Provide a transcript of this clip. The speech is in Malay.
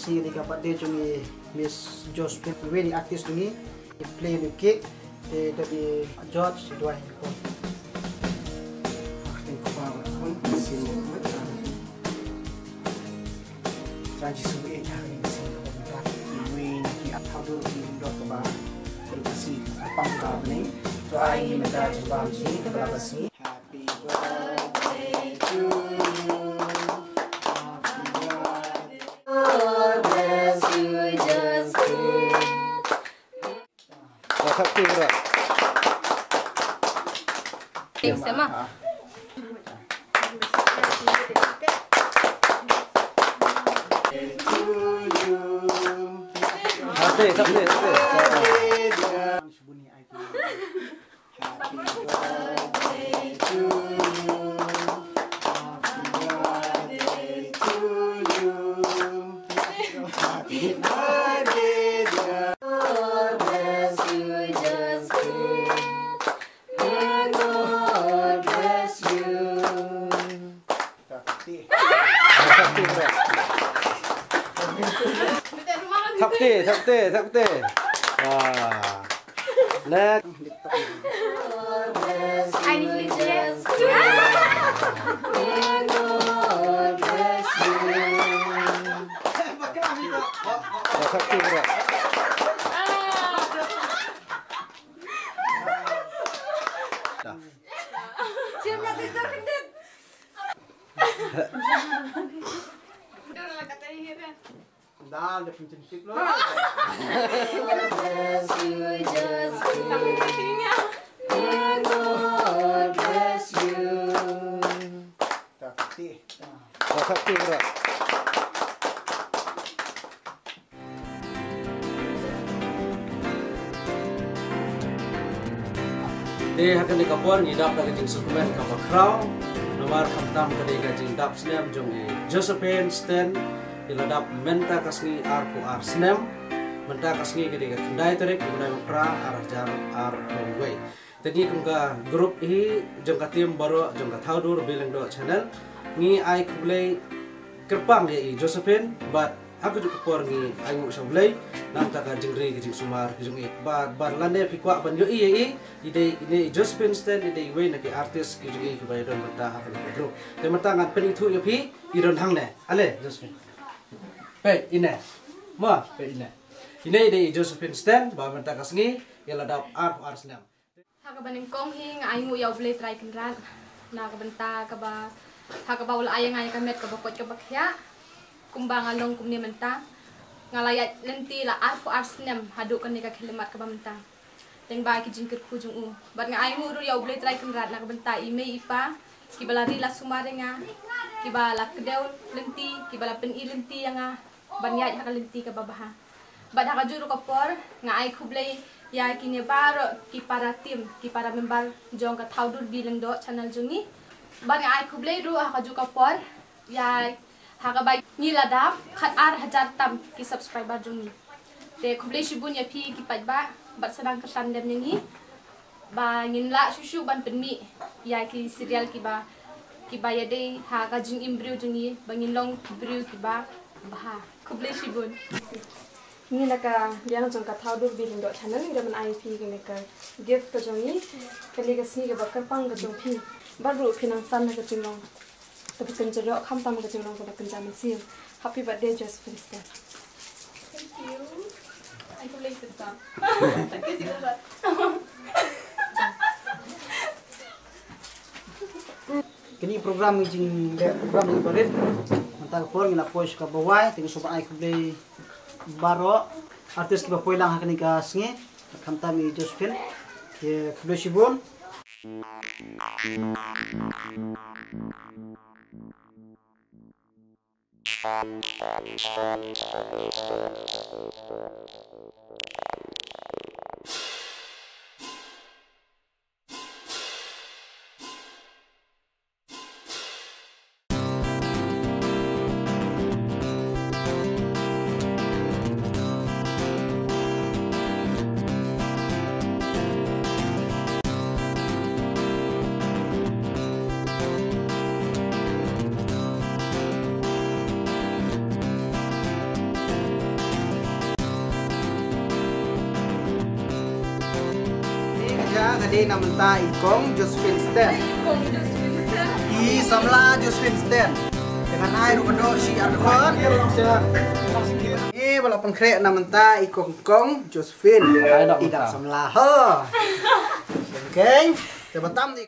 kasih ketika pada cungi Miss Josephine wedding artist ni play the cake dari George dua ini. Ranji subuh ini hari ini sih kita main di outdoor di Dokba terkasih pangkal ni. So I ini minta jemput sini terkasih. Happy birthday to you. Sakti bro. Sama. Sakti. Sakti. Next. I need to live Sakti bro. Dah, dia pun cantik loh. Sakti bro. Di hakan di kapur ngidap dari jeng sukumen kapur kraw nomor kamtam dari gajing dap snem jongi Josephine Sten iladap menta kasni arku ar snem menta kasni ketika kendai terik kemudian pra arah jar ar way. Tadi kumka grup ini jengka tim baru jengka thaudur bilang do channel ni ai kublai kerpang ya Josephine but aku juga kapur ni ai ngu sablai nam taka jengri gajing sumar gajing but lande pikwa ban yo ini Josephine Sten ide way naki artis gajing kubai don menta akan grup te menta ngan pen itu yapi iron hang ne ale Josephine pe ine mo pe ine ide Josephine Sten ba menta kasngi iladap ar snem Hakabaning kong hing ayu yaw blay try kenrat na kabenta kaba hakabaw la ayang ay kamet kabakot kabakya kumbang along kumni menta ngalayat lenti la arpo arsnem hadu kan nika khilimat kabamenta teng ba ki jingkir khujung u bat nga ayu ru yaw blay try kenrat na kabenta ime ipa kibalari la sumarenga kibala kedew lenti kibala pen lenti yang banyat hakalenti kababaha bat hakajuru kapor nga ay kublay ya kini baru para tim para member jong ka thaudur bilang do channel jungi bang ai kublai ru ha juga por ya ha ka bai ni ladap khat ar 1000 tam ki subscriber jungi te kublai shibun ya pi ki ba bat sedang kesan dem ni ba ngin la susu ban penmi ya ki serial ki ba ya de ha ka jing imbru jungi bangin long bru ki ba kublai shibun ni laka diang jong ka thaudur biling do channel ni raman IP ke leka gift ka jongi kali ka sni ke bakar pang ka jong phi baru pinang san ka chingong tapi kenjero khampam ka chingong ka kenjam sim happy birthday Josephine Sten. Thank you. I can lace it down. Thank you so much. Kini program jing program ni barit mantag por ngina pois ka bawai ting soba ai kublai baro artis kiba poilang hakani ka snge kamta mi Josephine ye kublai shibun adik nama ta Ikong Josephine Sten. Kong Josephine Sten. I Samla Josephine Sten. Dengan ai rukado si Arkhon. Bala pengkrek nama ta Ikong Kong Josephine. Tidak Samla. Ho. Okay. Tebatam ni.